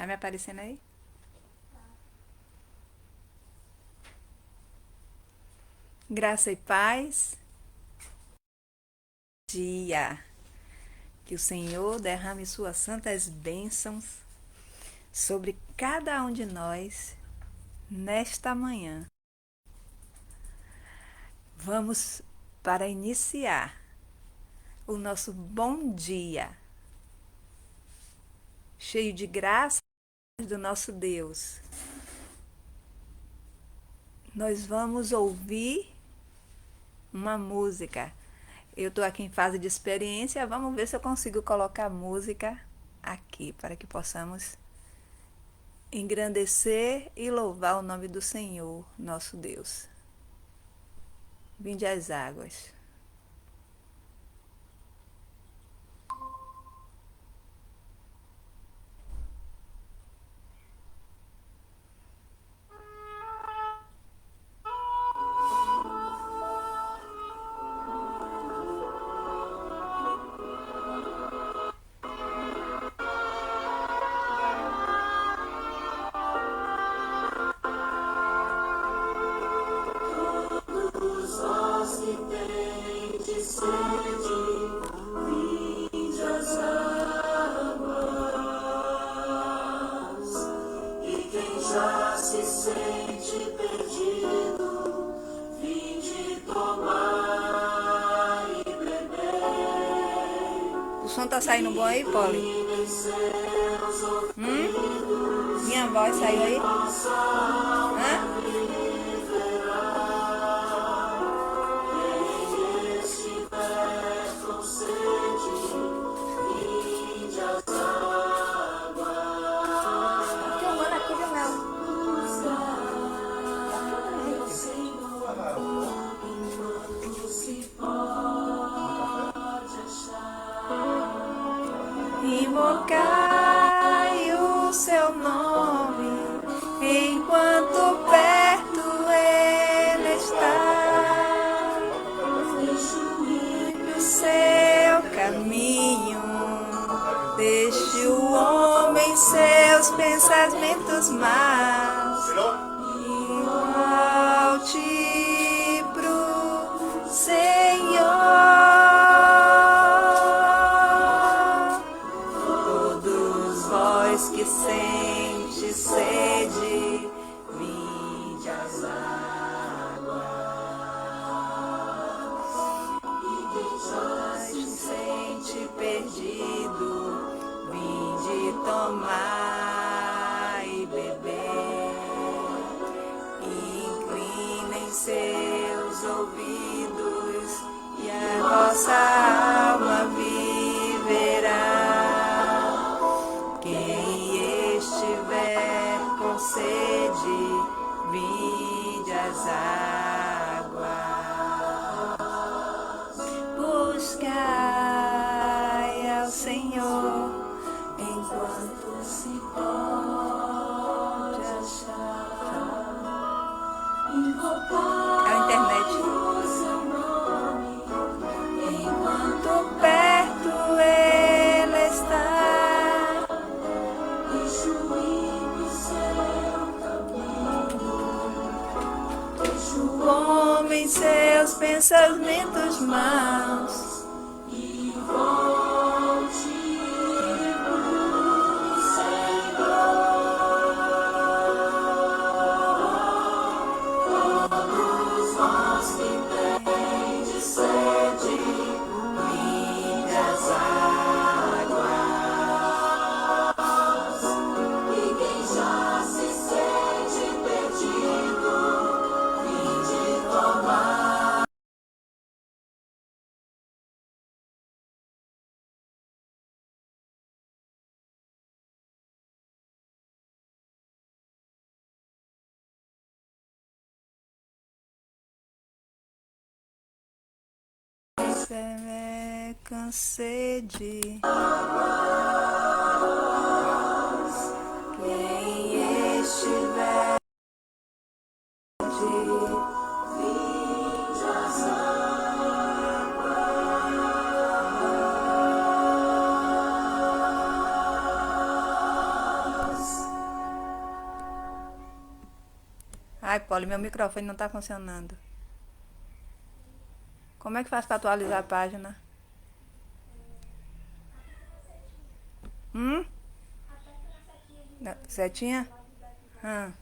Tá me aparecendo aí? Graça e paz. Dia. Que o Senhor derrame suas santas bênçãos sobre cada um de nós nesta manhã. Vamos para iniciar o nosso bom dia, cheio de graça do nosso Deus. Nós vamos ouvir uma música. Eu estou aqui em fase de experiência, vamos ver se eu consigo colocar música aqui para que possamos engrandecer e louvar o nome do Senhor, nosso Deus. Vinde às águas. O som tá saindo bom aí, Polly? Minha voz saiu aí? Hã? Aqui eu moro aqui do meu. Invocai o seu nome enquanto perto ele está. Deixe o seu caminho, deixe o homem seus pensamentos maus e volte pro Senhor. Que sente sede, vinde às águas. E quem se sente perdido, vinde tomar e beber. Inclinem seus ouvidos e a vossa alma viverá. Sede, vinde às águas. Buscai ao Senhor enquanto se pode achar. A internet. Enquanto perto ele está. Homem seus pensamentos maus e volte pro Senhor. Todos vós que tendes sede, vinde às águas. E quem já se sente perdido, com sede. Quem estiver vinde às águas. Ai, Polly, meu microfone não tá funcionando. Como é que faz para atualizar a página? Hum? Setinha? Hum.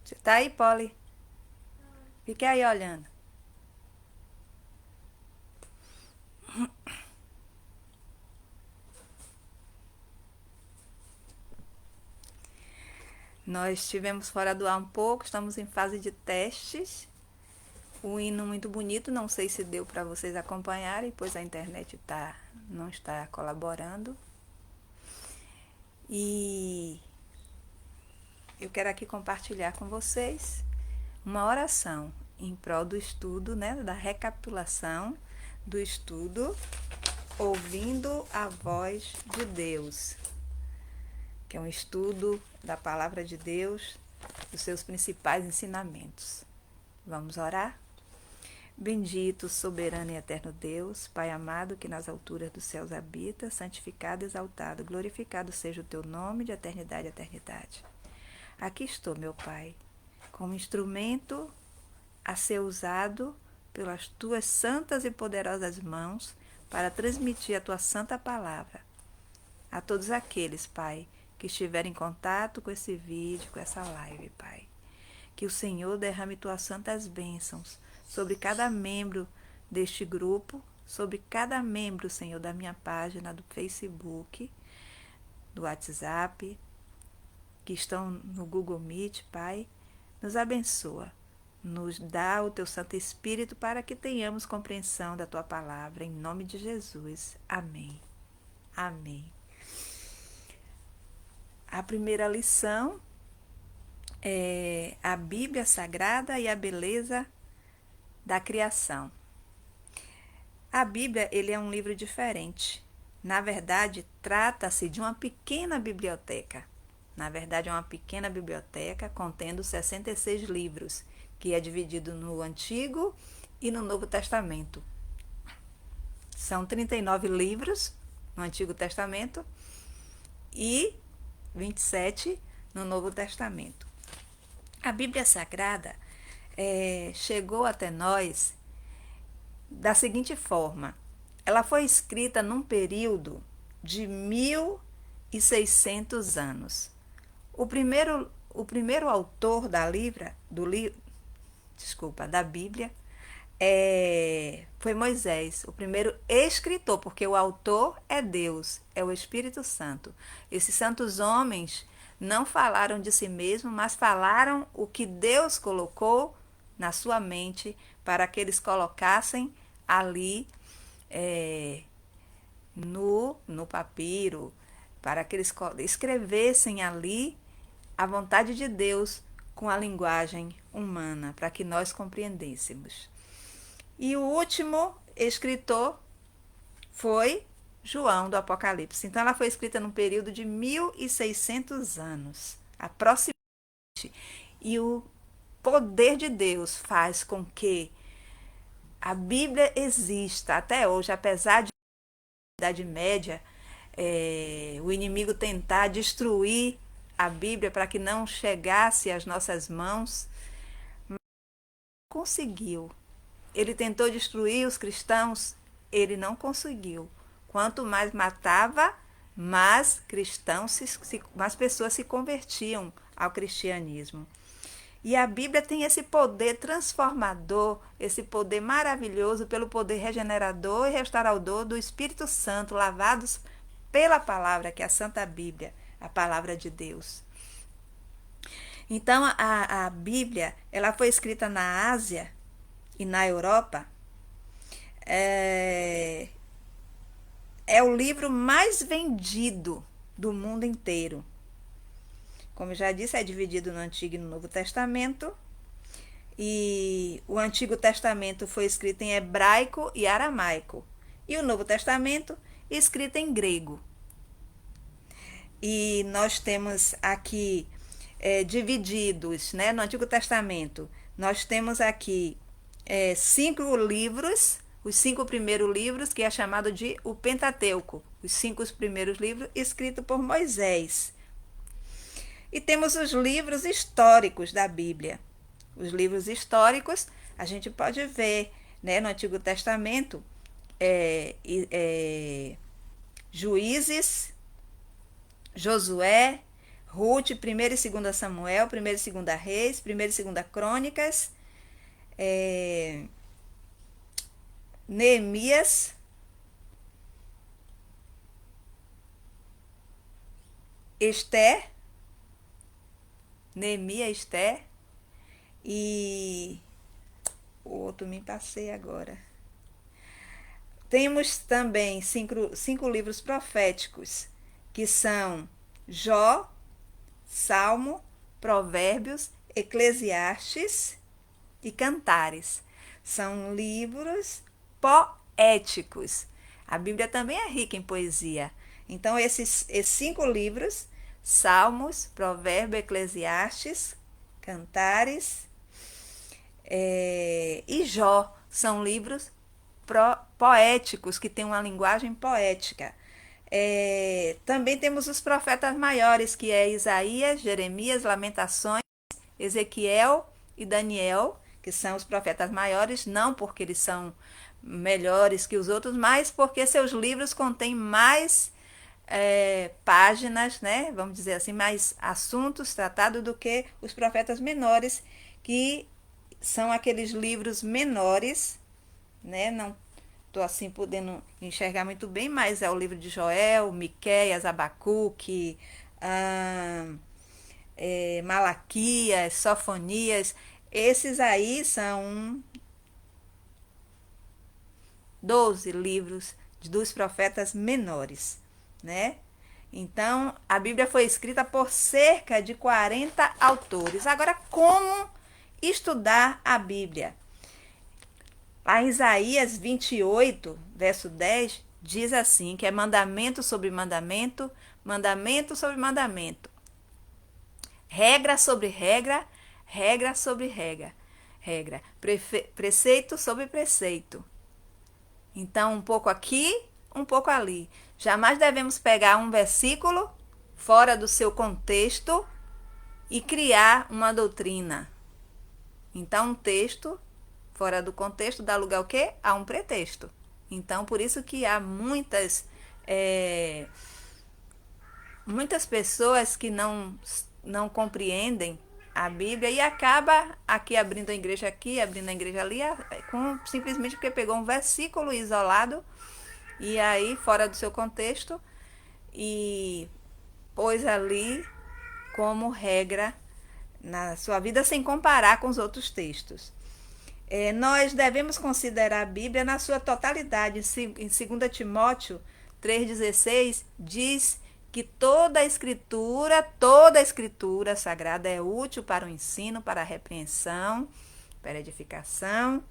Você tá aí, Polly? Fica aí olhando. Nós estivemos fora do ar um pouco, estamos em fase de testes. O hino muito bonito, não sei se deu para vocês acompanharem, pois a internet não está colaborando. E eu quero aqui compartilhar com vocês uma oração em prol do estudo, né, da recapitulação do estudo, ouvindo a voz de Deus, que é um estudo da palavra de Deus, dos seus principais ensinamentos. Vamos orar? Bendito, soberano e eterno Deus, Pai amado que nas alturas dos céus habita, santificado, exaltado, glorificado seja o teu nome de eternidade a eternidade. Aqui estou, meu Pai, como instrumento a ser usado pelas tuas santas e poderosas mãos para transmitir a tua santa palavra a todos aqueles, Pai, que estiverem em contato com esse vídeo, com essa live, Pai. Que o Senhor derrame tuas santas bênçãos sobre cada membro deste grupo, sobre cada membro, Senhor, da minha página do Facebook, do WhatsApp, que estão no Google Meet, Pai. Nos abençoa, nos dá o teu Santo Espírito para que tenhamos compreensão da tua palavra, em nome de Jesus. Amém. Amém. A primeira lição é a Bíblia Sagrada e a beleza da criação. A Bíblia, ele é um livro diferente. Na verdade, trata-se de uma pequena biblioteca. Na verdade, é uma pequena biblioteca contendo 66 livros, que é dividido no Antigo e no Novo Testamento. São 39 livros no Antigo Testamento e 27 no Novo Testamento. A Bíblia Sagrada chegou até nós da seguinte forma: ela foi escrita num período de 1600 anos. O primeiro autor da Bíblia foi Moisés, o primeiro escritor, porque o autor é Deus, é o Espírito Santo. Esses santos homens não falaram de si mesmos, mas falaram o que Deus colocou na sua mente para que eles colocassem ali no papiro, para que eles escrevessem ali a vontade de Deus com a linguagem humana, para que nós compreendêssemos. E o último escritor foi João do Apocalipse. Então ela foi escrita num período de 1600 anos, aproximadamente. E o poder de Deus faz com que a Bíblia exista até hoje, apesar de Idade Média, o inimigo tentar destruir a Bíblia para que não chegasse às nossas mãos, conseguiu. Ele tentou destruir os cristãos, ele não conseguiu. Quanto mais matava, mais mais pessoas se convertiam ao cristianismo. E a Bíblia tem esse poder transformador, esse poder maravilhoso pelo poder regenerador e restaurador do Espírito Santo, lavados pela palavra, que é a Santa Bíblia, a palavra de Deus. Então, a Bíblia, ela foi escrita na Ásia e na Europa. É o livro mais vendido do mundo inteiro. Como eu já disse, é dividido no Antigo e no Novo Testamento. E o Antigo Testamento foi escrito em hebraico e aramaico. E o Novo Testamento escrito em grego. E nós temos aqui divididos, né, no Antigo Testamento. Nós temos aqui 5 livros, os 5 primeiros livros, que é chamado de o Pentateuco. Os 5 primeiros livros escritos por Moisés. E temos os livros históricos da Bíblia. Os livros históricos a gente pode ver, né, no Antigo Testamento, Juízes, Josué, Ruth, 1 e 2 Samuel, 1 e 2 Reis, 1 e 2 Crônicas, Neemias, Esther, Neemias, Esther e o outro me passei agora. Temos também 5 livros proféticos, que são Jó, Salmo, Provérbios, Eclesiastes e Cantares. São livros poéticos. A Bíblia também é rica em poesia. Então, esses 5 livros, Salmos, Provérbios, Eclesiastes, Cantares e Jó, são livros poéticos, que têm uma linguagem poética. Também temos os profetas maiores, que é Isaías, Jeremias, Lamentações, Ezequiel e Daniel, que são os profetas maiores, não porque eles são melhores que os outros, mas porque seus livros contêm mais páginas, né? Vamos dizer assim, mais assuntos tratados do que os profetas menores, que são aqueles livros menores, né? Não estou assim podendo enxergar muito bem, mas é o livro de Joel, Miqueias, Abacuque, Malaquias, Sofonias. Esses aí são 12 livros dos profetas menores, né? Então, a Bíblia foi escrita por cerca de 40 autores. Agora, como estudar a Bíblia? Lá em Isaías 28, verso 10, diz assim, que é mandamento sobre mandamento, mandamento sobre mandamento, regra sobre regra, regra sobre regra, preceito sobre preceito. Então, um pouco aqui, um pouco ali. Jamais devemos pegar um versículo fora do seu contexto e criar uma doutrina. Então, um texto fora do contexto dá lugar ao quê? A um pretexto. Então, por isso que há muitas pessoas que não compreendem a Bíblia e acaba abrindo a igreja aqui, abrindo a igreja ali, simplesmente porque pegou um versículo isolado e aí fora do seu contexto e pôs ali como regra na sua vida sem comparar com os outros textos. Nós devemos considerar a Bíblia na sua totalidade. Em 2 Timóteo 3,16 diz que toda a escritura sagrada é útil para o ensino, para a repreensão, para a edificação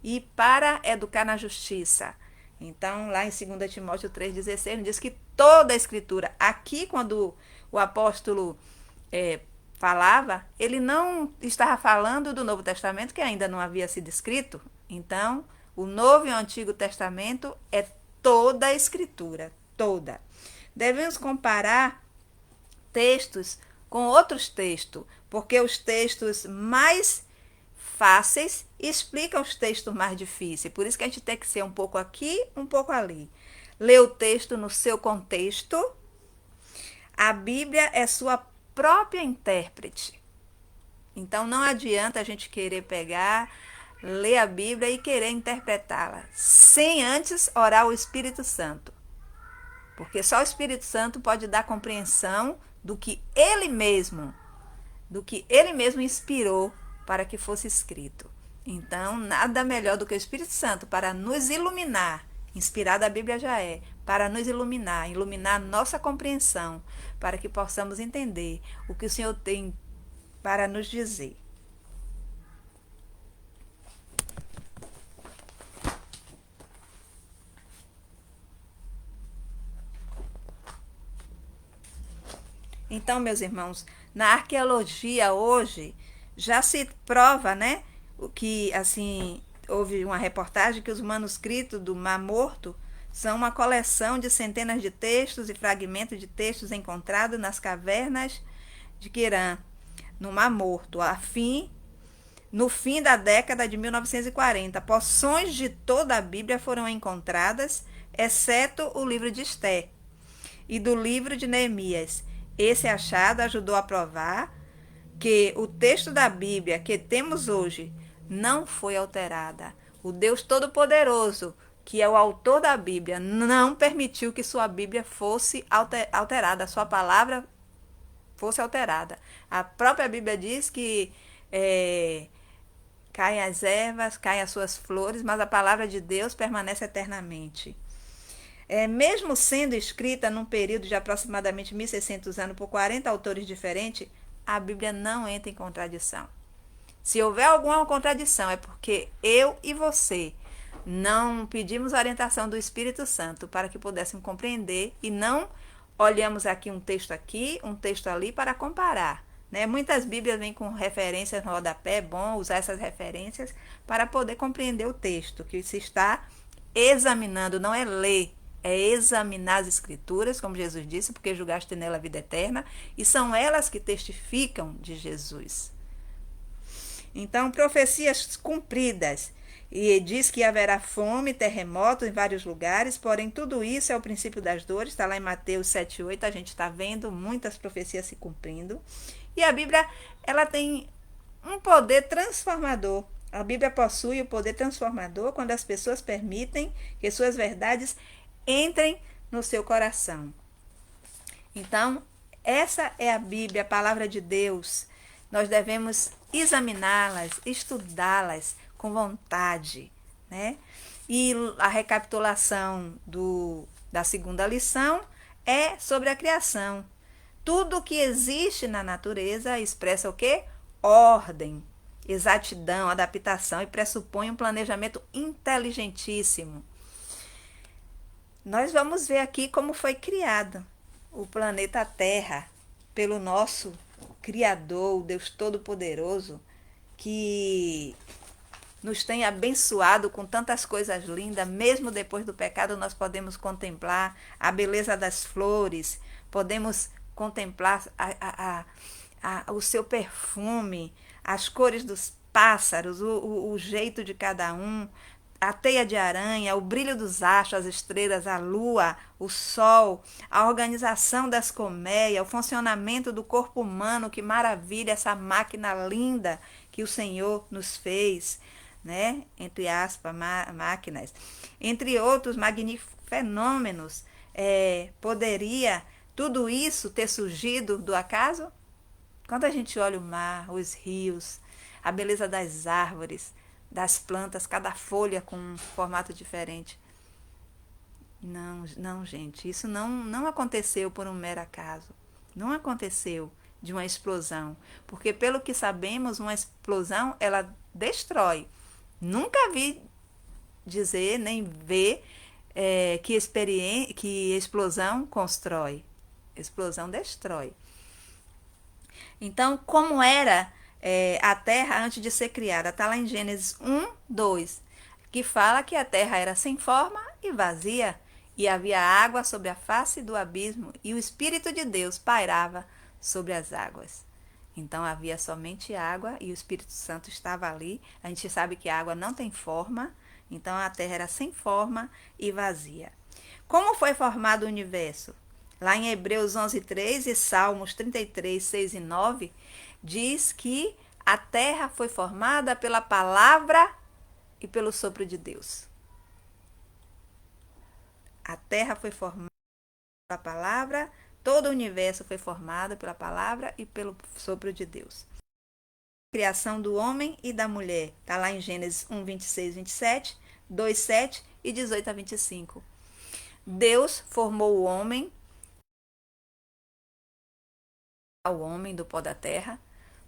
e para educar na justiça. Então, lá em 2 Timóteo 3,16, diz que toda a escritura, aqui quando o apóstolo falava, ele não estava falando do Novo Testamento, que ainda não havia sido escrito. Então, o Novo e o Antigo Testamento é toda a escritura, toda. Devemos comparar textos com outros textos, porque os textos mais fáceis explicam os textos mais difíceis. Por isso que a gente tem que ser um pouco aqui, um pouco ali. Ler o texto no seu contexto. A Bíblia é sua própria intérprete. Então não adianta a gente querer pegar, ler a Bíblia e querer interpretá-la, sem antes orar ao Espírito Santo. Porque só o Espírito Santo pode dar compreensão do que ele mesmo inspirou para que fosse escrito. Então, nada melhor do que o Espírito Santo para nos iluminar. Inspirada a Bíblia já é, para nos iluminar a nossa compreensão, para que possamos entender o que o Senhor tem para nos dizer. Então, meus irmãos, na arqueologia hoje já se prova, né, o que assim houve uma reportagem que os manuscritos do Mar Morto são uma coleção de centenas de textos e fragmentos de textos encontrados nas cavernas de Quirã, no Mar Morto, no fim da década de 1940. Porções de toda a Bíblia foram encontradas, exceto o livro de Esté e do livro de Neemias. Esse achado ajudou a provar que o texto da Bíblia que temos hoje não foi alterada. O Deus Todo-Poderoso, que é o autor da Bíblia, não permitiu que sua Bíblia fosse alterada, a sua palavra fosse alterada. A própria Bíblia diz que caem as ervas, caem as suas flores, mas a palavra de Deus permanece eternamente. Mesmo sendo escrita num período de aproximadamente 1.600 anos por 40 autores diferentes, a Bíblia não entra em contradição. Se houver alguma contradição, é porque eu e você não pedimos a orientação do Espírito Santo para que pudéssemos compreender e não olhamos um texto ali para comparar. Né? Muitas Bíblias vêm com referências no rodapé, é bom usar essas referências para poder compreender o texto que se está examinando, não é ler. É examinar as Escrituras, como Jesus disse, porque julgaste nela a vida eterna, e são elas que testificam de Jesus. Então, profecias cumpridas, e diz que haverá fome, terremoto em vários lugares, porém tudo isso é o princípio das dores, está lá em Mateus 7,8, a gente está vendo muitas profecias se cumprindo, e a Bíblia, ela tem um poder transformador. A Bíblia possui o poder transformador quando as pessoas permitem que suas verdades entrem no seu coração. Então, essa é a Bíblia, a palavra de Deus. Nós devemos examiná-las, estudá-las com vontade, né? E a recapitulação da segunda lição é sobre a criação. Tudo que existe na natureza expressa o quê? Ordem, exatidão, adaptação e pressupõe um planejamento inteligentíssimo. Nós vamos ver aqui como foi criado o planeta Terra pelo nosso Criador, o Deus Todo-Poderoso, que nos tem abençoado com tantas coisas lindas. Mesmo depois do pecado, nós podemos contemplar a beleza das flores, podemos contemplar o seu perfume, as cores dos pássaros, o jeito de cada um, a teia de aranha, o brilho dos astros, as estrelas, a lua, o sol, a organização das colmeias, o funcionamento do corpo humano, que maravilha, essa máquina linda que o Senhor nos fez, né? Entre aspas, máquinas. Entre outros magníficos fenômenos, poderia tudo isso ter surgido do acaso? Quando a gente olha o mar, os rios, a beleza das árvores, das plantas, cada folha com um formato diferente. Não, gente, isso não aconteceu por um mero acaso. Não aconteceu de uma explosão. Porque, pelo que sabemos, uma explosão, ela destrói. Nunca vi dizer, nem ver que explosão constrói. Explosão destrói. Então, como era a terra antes de ser criada? Está lá em Gênesis 1, 2, que fala que a terra era sem forma e vazia, e havia água sobre a face do abismo, e o Espírito de Deus pairava sobre as águas. Então havia somente água e o Espírito Santo estava ali. A gente sabe que a água não tem forma, então a terra era sem forma e vazia. Como foi formado o universo? Lá em Hebreus 11:3 e Salmos 33, 6 e 9, diz que a terra foi formada pela palavra e pelo sopro de Deus. A terra foi formada pela palavra, todo o universo foi formado pela palavra e pelo sopro de Deus. A criação do homem e da mulher, está lá em Gênesis 1, 26, 27, 2, 7 e 18 a 25. Deus formou o homem do pó da terra,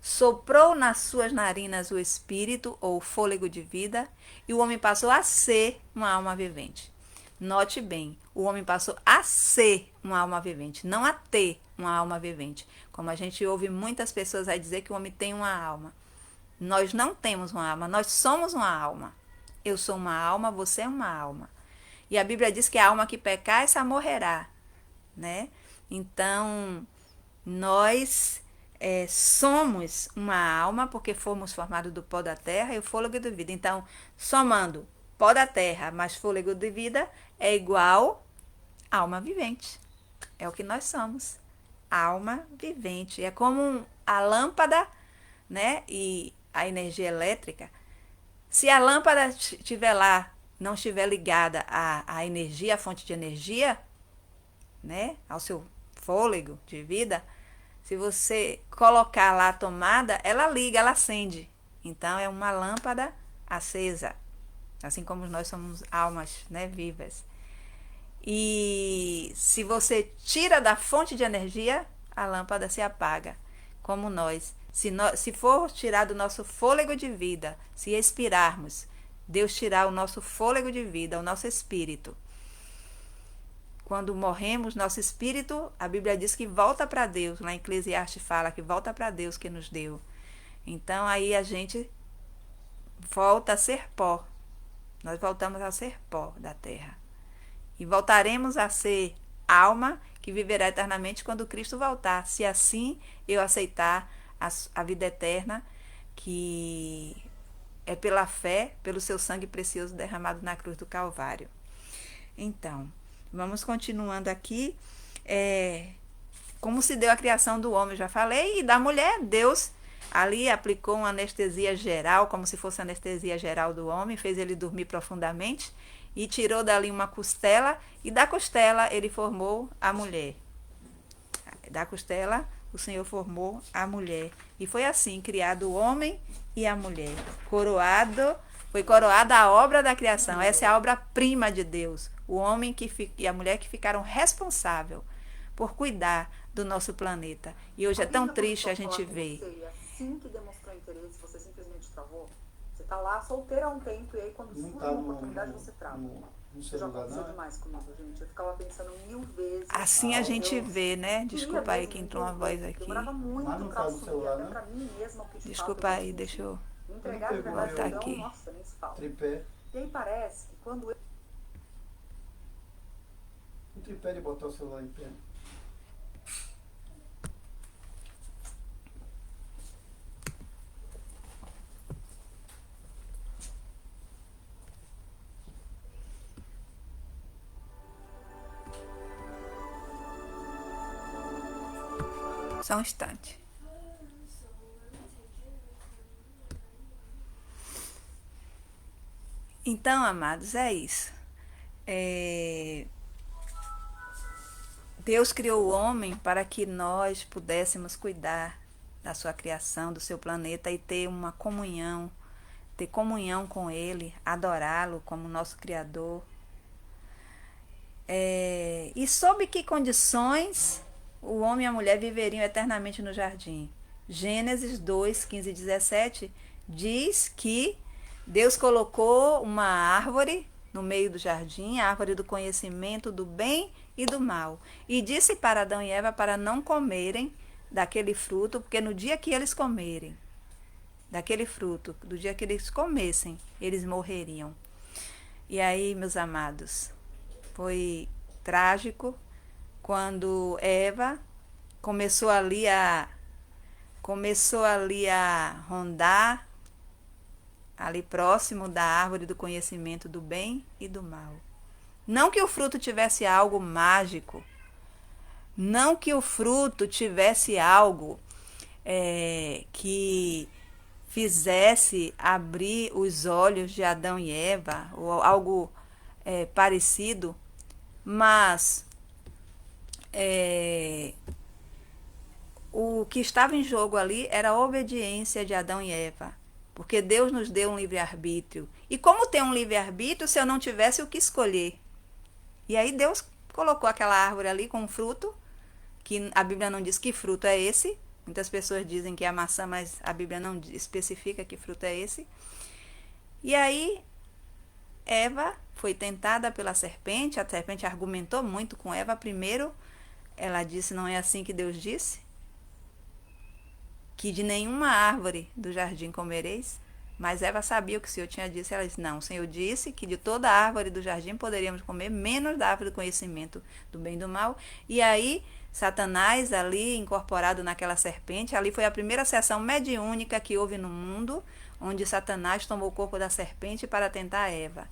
soprou nas suas narinas o espírito ou fôlego de vida, e o homem passou a ser uma alma vivente. Note bem, o homem passou a ser uma alma vivente, não a ter uma alma vivente. Como a gente ouve muitas pessoas aí dizer que o homem tem uma alma. Nós não temos uma alma, nós somos uma alma. Eu sou uma alma, você é uma alma. E a Bíblia diz que a alma que pecar, essa morrerá, né? Então, nós somos uma alma porque fomos formados do pó da terra e o fôlego de vida. Então, somando pó da terra mais fôlego de vida é igual alma vivente. É o que nós somos. Alma vivente. É como a lâmpada, né? E a energia elétrica. Se a lâmpada estiver lá, não estiver ligada à energia, à fonte de energia, né? Ao seu fôlego de vida, se você colocar lá a tomada, ela liga, ela acende. Então é uma lâmpada acesa, assim como nós somos almas, né, vivas. E se você tira da fonte de energia, a lâmpada se apaga, como nós. Se for tirar do nosso fôlego de vida, se expirarmos, Deus tirar o nosso fôlego de vida, o nosso espírito. Quando morremos, nosso espírito, a Bíblia diz que volta para Deus. Lá em Eclesiastes fala que volta para Deus que nos deu. Então aí a gente volta a ser pó. Nós voltamos a ser pó da terra. E voltaremos a ser alma que viverá eternamente quando Cristo voltar. Se assim eu aceitar a vida eterna, que é pela fé, pelo seu sangue precioso derramado na cruz do Calvário. Então, vamos continuando aqui. Como se deu a criação do homem, já falei, e da mulher, Deus ali aplicou uma anestesia geral, como se fosse a anestesia geral do homem, fez ele dormir profundamente e tirou dali uma costela, e da costela ele formou a mulher. Da costela o Senhor formou a mulher. E foi assim criado o homem e a mulher. Foi coroada a obra da criação. Essa é a obra-prima de Deus. O homem e a mulher que ficaram responsáveis por cuidar do nosso planeta. E hoje é tão triste a gente ver. Assim que demonstrou interesse, você simplesmente travou? Você tá lá solteira há um tempo e aí quando surge uma oportunidade você trava. Isso já aconteceu demais comigo, gente. Eu ficava pensando 1000 vezes. Assim a gente vê, né? Desculpa aí que entrou uma voz aqui. Demorava muito pra assumir, até pra mim mesma. Desculpa aí, deixa eu entregar de verdade, voltar aqui. Nossa, nem se fala. Tripé. E aí parece que quando eu... Um tripé de botar o celular em pé. Só um instante. Então, amados, é isso. Deus criou o homem para que nós pudéssemos cuidar da sua criação, do seu planeta e ter comunhão com Ele, adorá-lo como nosso Criador. E sob que condições o homem e a mulher viveriam eternamente no jardim? Gênesis 2, 15 e 17 diz que Deus colocou uma árvore no meio do jardim, a árvore do conhecimento do bem e do mal. E disse para Adão e Eva para não comerem daquele fruto, porque no dia que eles comerem daquele fruto, do dia que eles comessem, eles morreriam. E aí, meus amados, foi trágico quando Eva começou ali a rondar ali próximo da árvore do conhecimento do bem e do mal. Não que o fruto tivesse algo mágico, não que o fruto tivesse algo que fizesse abrir os olhos de Adão e Eva, ou algo parecido, mas o que estava em jogo ali era a obediência de Adão e Eva, porque Deus nos deu um livre-arbítrio. E como tem um livre-arbítrio se eu não tivesse o que escolher? E aí Deus colocou aquela árvore ali com um fruto, que a Bíblia não diz que fruto é esse. Muitas pessoas dizem que é a maçã, mas a Bíblia não especifica que fruto é esse. E aí Eva foi tentada pela serpente, a serpente argumentou muito com Eva. Primeiro, ela disse, não é assim que Deus disse? Que de nenhuma árvore do jardim comereis. Mas Eva sabia o que o Senhor tinha dito. Ela disse, não, o Senhor disse que de toda a árvore do jardim poderíamos comer, menos da árvore do conhecimento do bem e do mal. E aí Satanás ali incorporado naquela serpente, ali foi a primeira sessão mediúnica que houve no mundo, onde Satanás tomou o corpo da serpente para tentar Eva.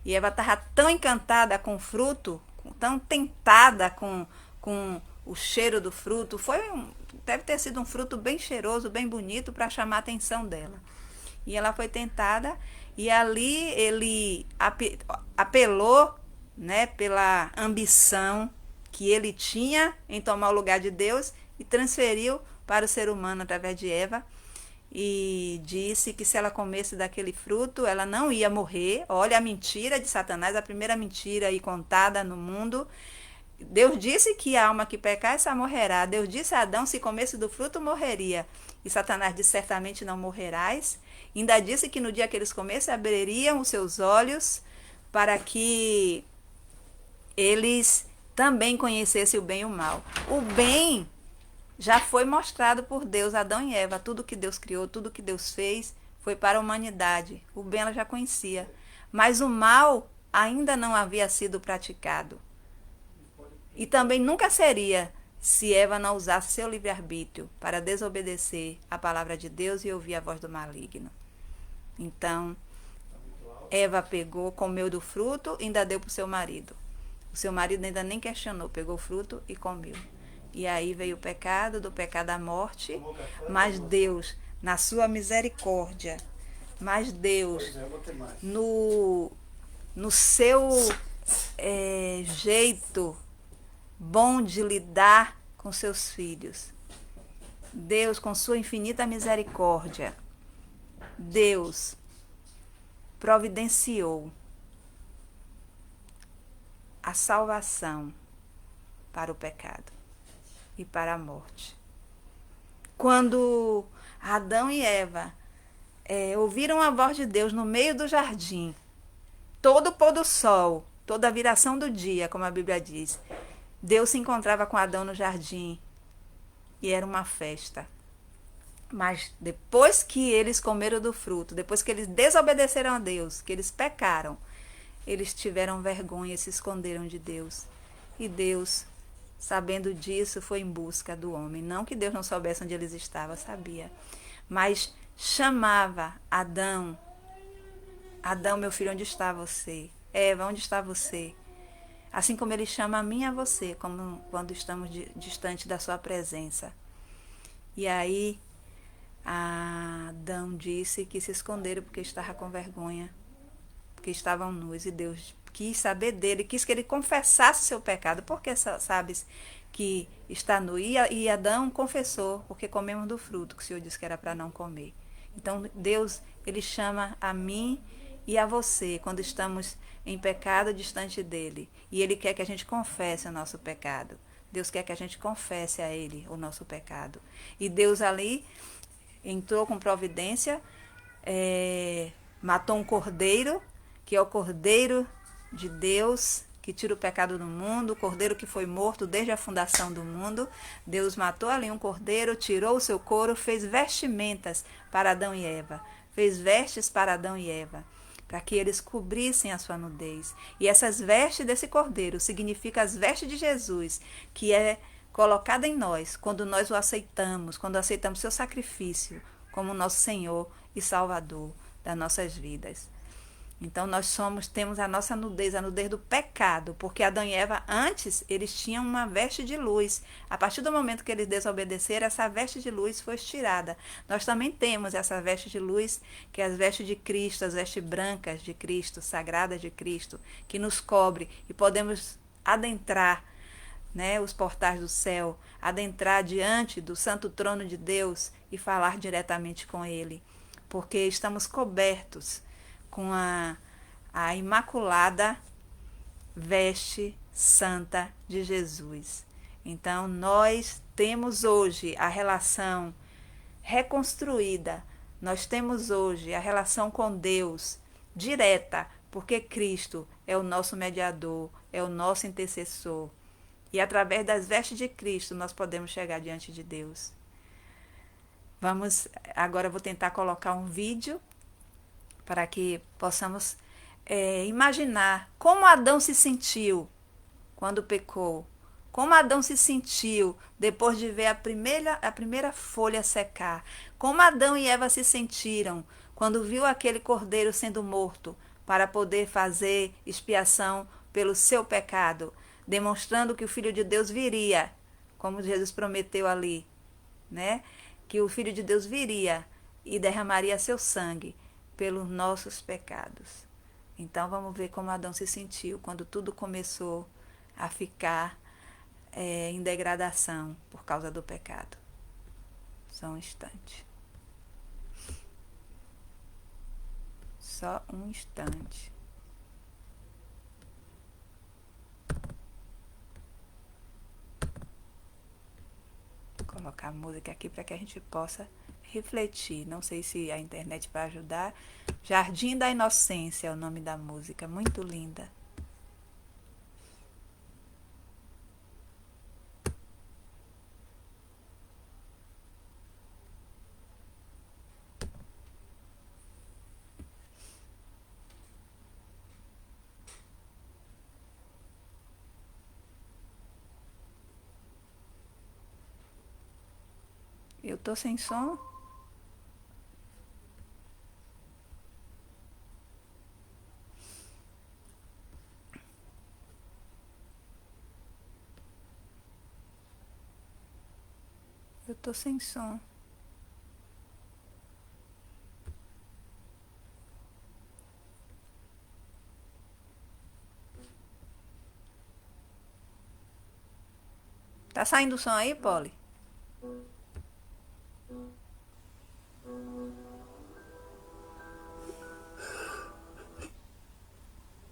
E Eva estava tão encantada com o fruto, tão tentada com o cheiro do fruto, deve ter sido um fruto bem cheiroso, bem bonito, para chamar a atenção dela. E ela foi tentada, e ali ele apelou, né, pela ambição que ele tinha em tomar o lugar de Deus e transferiu para o ser humano através de Eva, e disse que se ela comesse daquele fruto, ela não ia morrer. Olha a mentira de Satanás, a primeira mentira aí contada no mundo. Deus disse que a alma que pecar, essa morrerá. Deus disse a Adão, se comesse do fruto, morreria. E Satanás disse, certamente não morrerás. Ainda disse que no dia que eles comessem, abririam os seus olhos para que eles também conhecessem o bem e o mal. O bem já foi mostrado por Deus, Adão e Eva. Tudo que Deus criou, tudo que Deus fez, foi para a humanidade. O bem ela já conhecia. Mas o mal ainda não havia sido praticado. E também nunca seria, se Eva não usasse seu livre-arbítrio para desobedecer a palavra de Deus e ouvir a voz do maligno. Então, Eva pegou, comeu do fruto e ainda deu para o seu marido. O seu marido ainda nem questionou, pegou o fruto e comeu. E aí veio o pecado, do pecado à morte, mas Deus, na sua misericórdia, mas Deus, no seu jeito bom de lidar com seus filhos, Deus, com sua infinita misericórdia, Deus providenciou a salvação para o pecado e para a morte. Quando Adão e Eva ouviram a voz de Deus no meio do jardim, todo o pôr do sol, toda a viração do dia, como a Bíblia diz, Deus se encontrava com Adão no jardim e era uma festa. Mas depois que eles comeram do fruto, depois que eles desobedeceram a Deus, que eles pecaram, eles tiveram vergonha e se esconderam de Deus. E Deus, sabendo disso, foi em busca do homem. Não que Deus não soubesse onde eles estavam, sabia. Mas chamava Adão. Adão, meu filho, onde está você? Eva, onde está você? Assim como ele chama a mim e a você, como quando estamos distante da sua presença. E aí, Adão disse que se esconderam porque estava com vergonha, porque estavam nus, e Deus quis saber dele, quis que ele confessasse o seu pecado, porque sabes que está nu. E Adão confessou, porque comemos do fruto que o Senhor disse que era para não comer. Então Deus, ele chama a mim e a você quando estamos em pecado distante dele, e ele quer que a gente confesse o nosso pecado. Deus quer que a gente confesse a ele o nosso pecado. E Deus ali entrou com providência, matou um cordeiro, que é o Cordeiro de Deus, que tira o pecado do mundo, o cordeiro que foi morto desde a fundação do mundo. Deus matou ali um cordeiro, tirou o seu couro, fez vestimentas para Adão e Eva. Fez vestes para Adão e Eva, para que eles cobrissem a sua nudez. E essas vestes desse cordeiro significam as vestes de Jesus, que é colocada em nós quando nós o aceitamos, quando aceitamos seu sacrifício como nosso Senhor e Salvador das nossas vidas. Então nós temos a nossa nudez, a nudez do pecado, porque Adão e Eva antes eles tinham uma veste de luz. A partir do momento que eles desobedeceram, essa veste de luz foi tirada. Nós também temos essa veste de luz, que é as vestes de Cristo, as vestes brancas de Cristo, sagradas de Cristo, que nos cobre e podemos adentrar, né, os portais do céu, adentrar diante do santo trono de Deus e falar diretamente com Ele, porque estamos cobertos com a imaculada veste santa de Jesus. Então, nós temos hoje a relação reconstruída, nós temos hoje a relação com Deus direta, porque Cristo é o nosso mediador, é o nosso intercessor. E através das vestes de Cristo nós podemos chegar diante de Deus. Agora eu vou tentar colocar um vídeo para que possamos imaginar como Adão se sentiu quando pecou. Como Adão se sentiu depois de ver a primeira folha secar. Como Adão e Eva se sentiram quando viu aquele cordeiro sendo morto para poder fazer expiação pelo seu pecado, demonstrando que o Filho de Deus viria, como Jesus prometeu ali, né? Que o Filho de Deus viria e derramaria seu sangue pelos nossos pecados. Então vamos ver como Adão se sentiu quando tudo começou a ficar em degradação por causa do pecado. Só um instante. Só um instante. Vou colocar a música aqui para que a gente possa refletir. Não sei se a internet vai ajudar. Jardim da Inocência é o nome da música, muito linda. Eu tô sem som. Eu tô sem som. Tá saindo o som aí, Polly?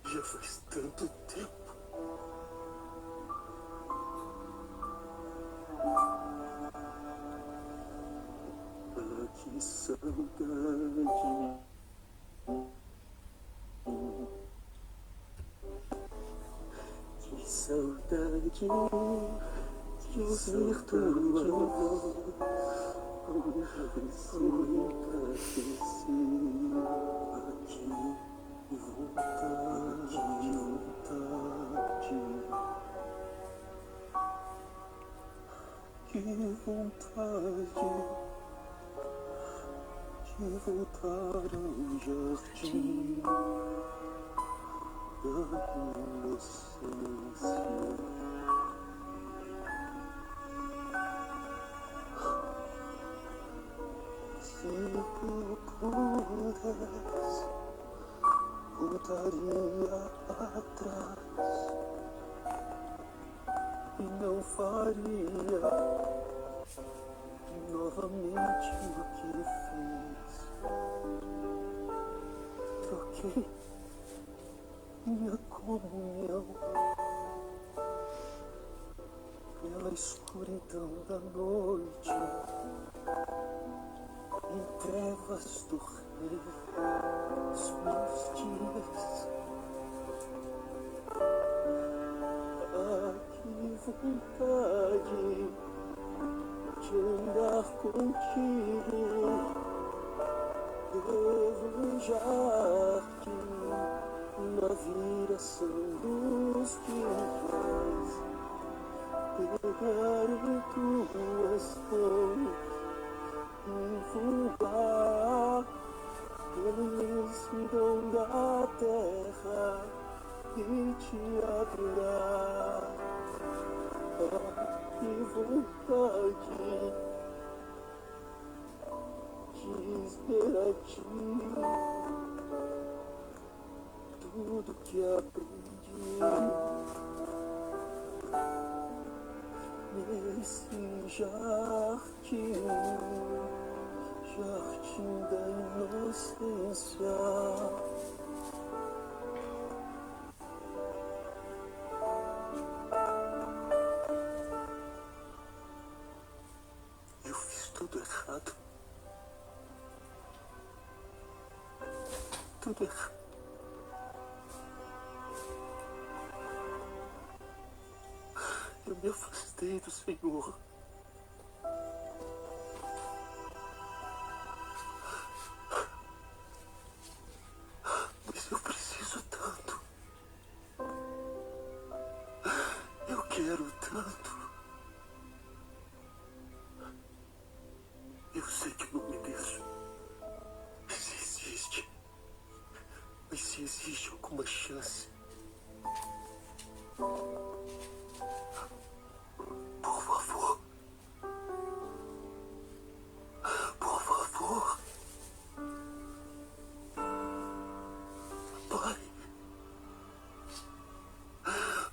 Já faz tanto tempo. Ah, que saudade. Que saudade de ouvir tua voz. Que vontade de voltar ao jardim da inocência. Se eu pudesse, voltaria atrás e não faria novamente o que fiz. Troquei minha comunhão pela escuridão da noite, em trevas do os meus dias. Ah, que vontade de andar contigo. Devo jardim na viração dos quintais, pegar em tuas mãos e voar pela imensidão da terra e te adorar. Ah, que vontade de esperar ti tudo que aprendi nesse jardim, jardim da inocência. Eu fiz tudo errado. Tudo errado. Eu me afastei do Senhor. Mas eu preciso tanto. Eu quero tanto. Eu sei que não mereço. Mas se existe alguma chance, por favor, por favor, Pai,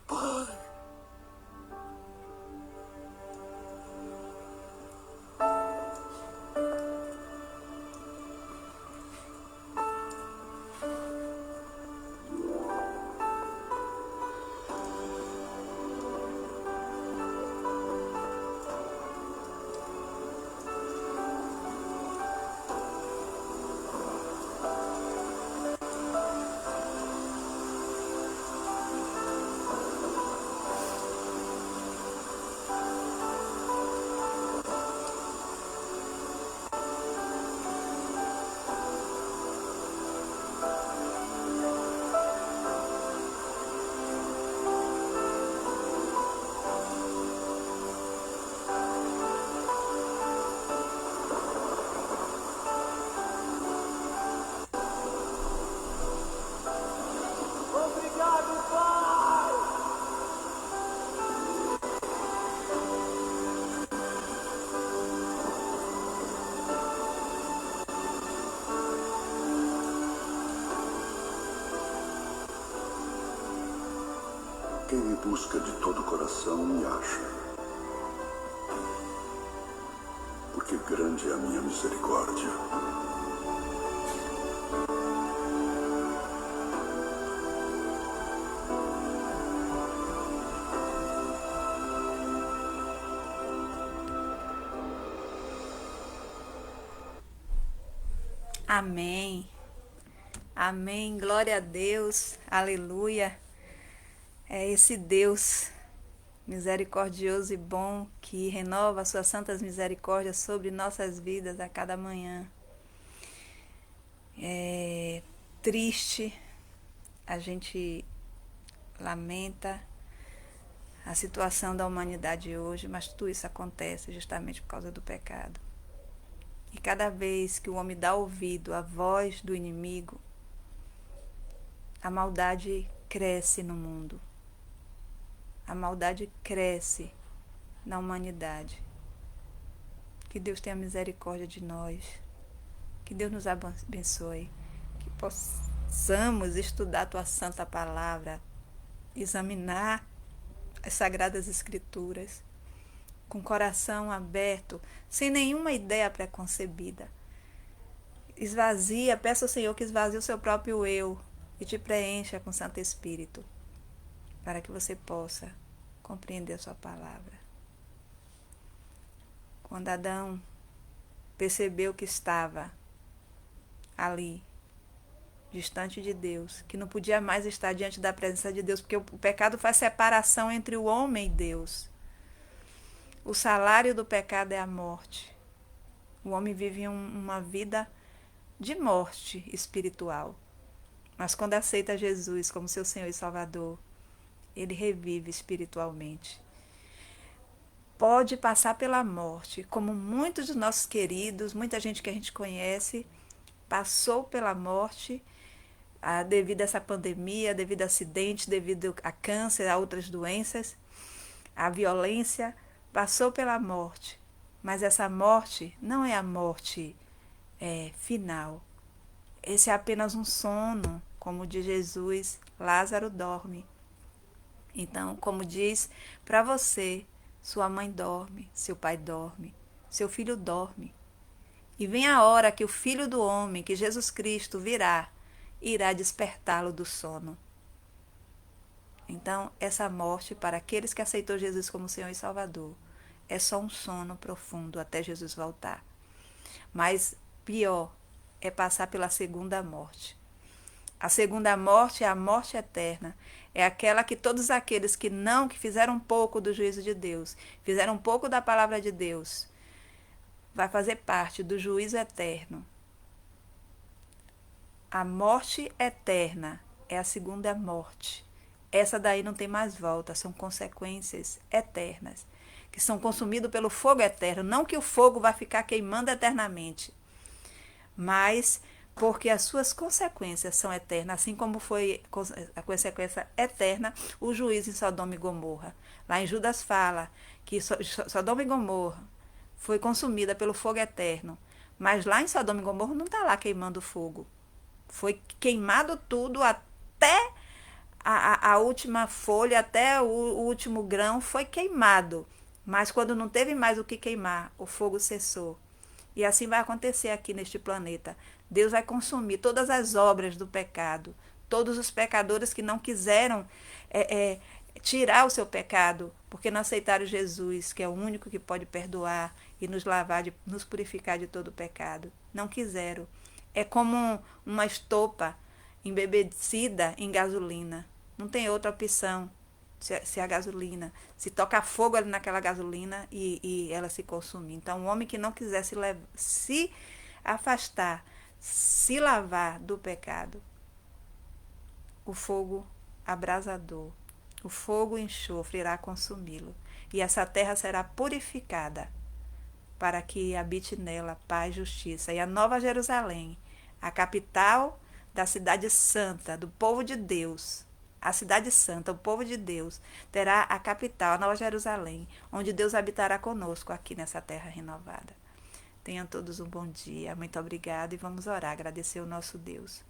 Pai. Quem me busca de todo o coração me acha, porque grande é a minha misericórdia. Amém. Amém. Glória a Deus. Aleluia. É esse Deus misericordioso e bom que renova as suas santas misericórdias sobre nossas vidas a cada manhã. É triste, a gente lamenta a situação da humanidade hoje, mas tudo isso acontece justamente por causa do pecado. E cada vez que o homem dá ouvido à voz do inimigo, a maldade cresce no mundo. A maldade cresce na humanidade. Que Deus tenha misericórdia de nós. Que Deus nos abençoe. Que possamos estudar a Tua Santa Palavra, examinar as Sagradas Escrituras, com o coração aberto, sem nenhuma ideia preconcebida. Esvazia, peça ao Senhor que esvazie o seu próprio eu e te preencha com o Santo Espírito, para que você possa compreender a sua palavra. Quando Adão percebeu que estava ali, distante de Deus, que não podia mais estar diante da presença de Deus, porque o pecado faz separação entre o homem e Deus. O salário do pecado é a morte. O homem vive uma vida de morte espiritual. Mas quando aceita Jesus como seu Senhor e Salvador, ele revive espiritualmente. Pode passar pela morte, como muitos dos nossos queridos, muita gente que a gente conhece, passou pela morte devido a essa pandemia, devido a acidentes, devido a câncer, a outras doenças, a violência, passou pela morte. Mas essa morte não é a morte final. Esse é apenas um sono, como diz Jesus, Lázaro dorme. Então, como diz para você, sua mãe dorme, seu pai dorme, seu filho dorme. E vem a hora que o Filho do Homem, que Jesus Cristo irá despertá-lo do sono. Então, essa morte, para aqueles que aceitou Jesus como Senhor e Salvador, é só um sono profundo até Jesus voltar. Mas pior é passar pela segunda morte. A segunda morte é a morte eterna. É aquela que todos aqueles que fizeram um pouco do juízo de Deus, fizeram um pouco da palavra de Deus, vai fazer parte do juízo eterno. A morte eterna é a segunda morte. Essa daí não tem mais volta, são consequências eternas, que são consumidas pelo fogo eterno. Não que o fogo vai ficar queimando eternamente, mas porque as suas consequências são eternas, assim como foi a consequência eterna o juízo em Sodoma e Gomorra. Lá em Judas fala que Sodoma e Gomorra foi consumida pelo fogo eterno, mas lá em Sodoma e Gomorra não está lá queimando fogo. Foi queimado tudo até a última folha, até o último grão foi queimado. Mas quando não teve mais o que queimar, o fogo cessou. E assim vai acontecer aqui neste planeta. Deus vai consumir todas as obras do pecado. Todos os pecadores que não quiseram tirar o seu pecado, porque não aceitaram Jesus, que é o único que pode perdoar e nos lavar, nos purificar de todo o pecado. Não quiseram. É como uma estopa embebedecida em gasolina. Não tem outra opção se a gasolina, se toca fogo ali naquela gasolina e ela se consumir. Então, o homem que não quiser se afastar, se lavar do pecado, o fogo abrasador, o fogo enxofre irá consumi-lo. E essa terra será purificada para que habite nela paz e justiça. E a Nova Jerusalém, a capital da cidade santa, do povo de Deus, a cidade santa, o povo de Deus, terá a capital, a Nova Jerusalém, onde Deus habitará conosco aqui nessa terra renovada. Tenham todos um bom dia. Muito obrigada e vamos orar, agradecer o nosso Deus.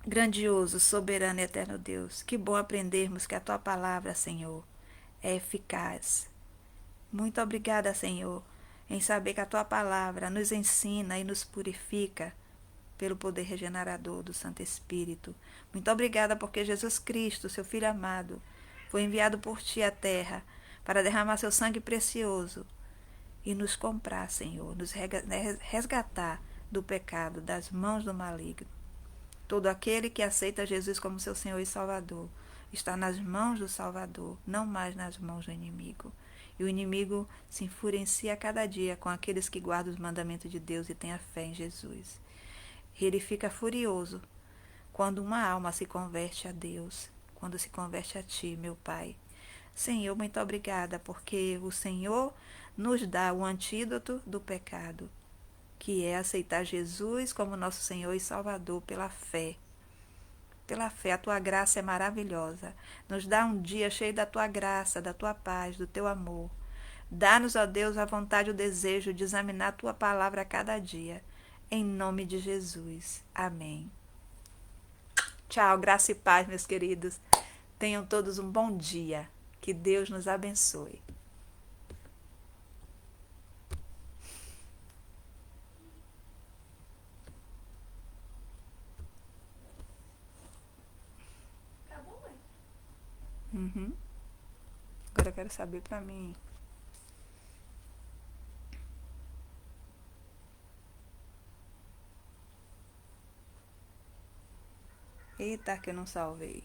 Grandioso, soberano e eterno Deus, que bom aprendermos que a Tua palavra, Senhor, é eficaz. Muito obrigada, Senhor, em saber que a Tua palavra nos ensina e nos purifica pelo poder regenerador do Santo Espírito. Muito obrigada porque Jesus Cristo, seu Filho amado, foi enviado por Ti à terra para derramar seu sangue precioso e nos comprar, Senhor, nos resgatar do pecado, das mãos do maligno. Todo aquele que aceita Jesus como seu Senhor e Salvador está nas mãos do Salvador, não mais nas mãos do inimigo. E o inimigo se enfurecia a cada dia com aqueles que guardam os mandamentos de Deus e têm a fé em Jesus. Ele fica furioso quando uma alma se converte a Deus, quando se converte a Ti, meu Pai. Senhor, muito obrigada, porque o Senhor nos dá o antídoto do pecado, que é aceitar Jesus como nosso Senhor e Salvador pela fé. Pela fé, a Tua graça é maravilhosa. Nos dá um dia cheio da Tua graça, da Tua paz, do Teu amor. Dá-nos, ó Deus, a vontade e o desejo de examinar a Tua palavra a cada dia. Em nome de Jesus. Amém. Tchau, graça e paz, meus queridos. Tenham todos um bom dia. Que Deus nos abençoe. Acabou, mãe? Agora eu quero saber para mim. Eita, que eu não salvei.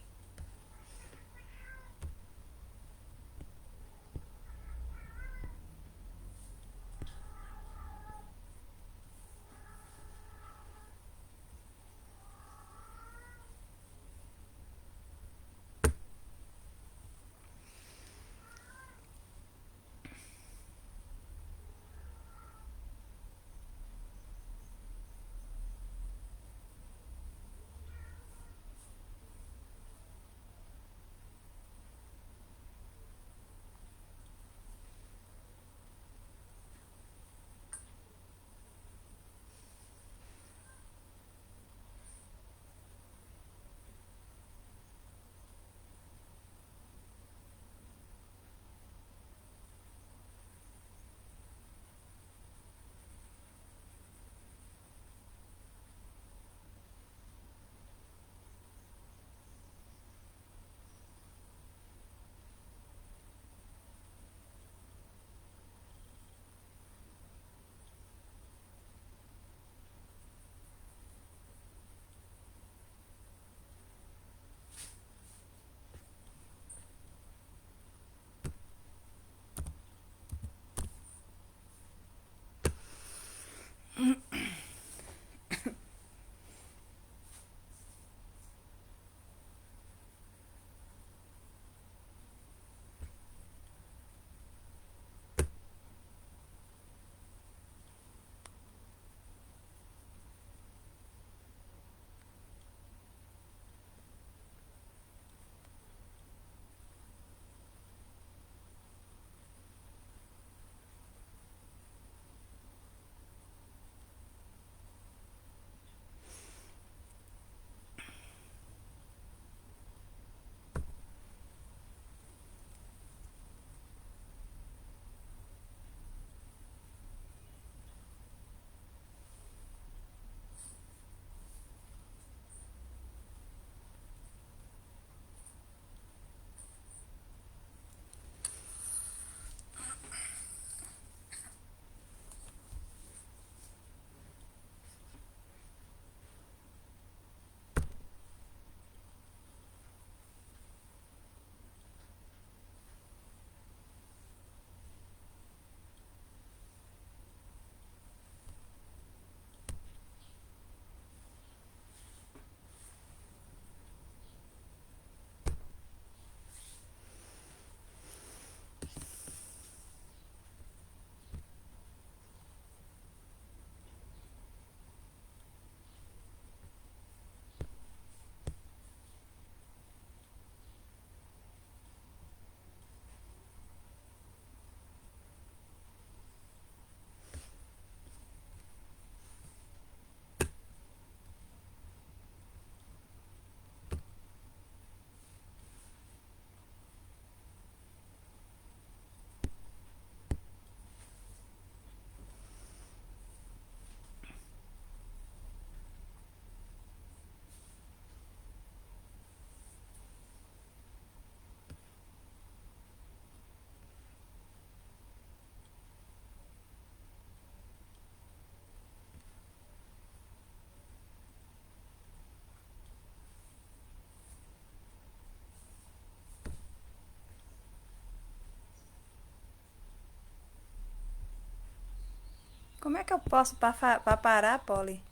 Como é que eu posso para parar, Polly?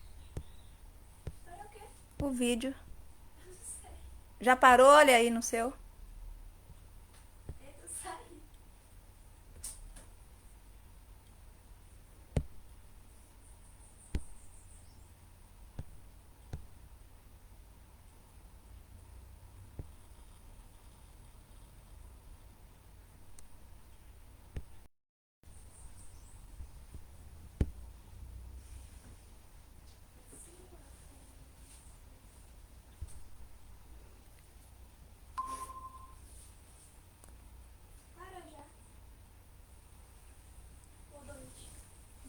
Para o quê? O vídeo. Eu não sei. Já parou? Olha aí no seu. Eita, saí. Para já. O dois.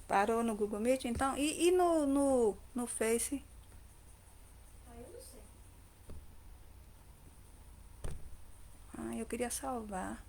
Parou no Google Meet, então? E no Face? Aí eu não sei. Ah, eu queria salvar.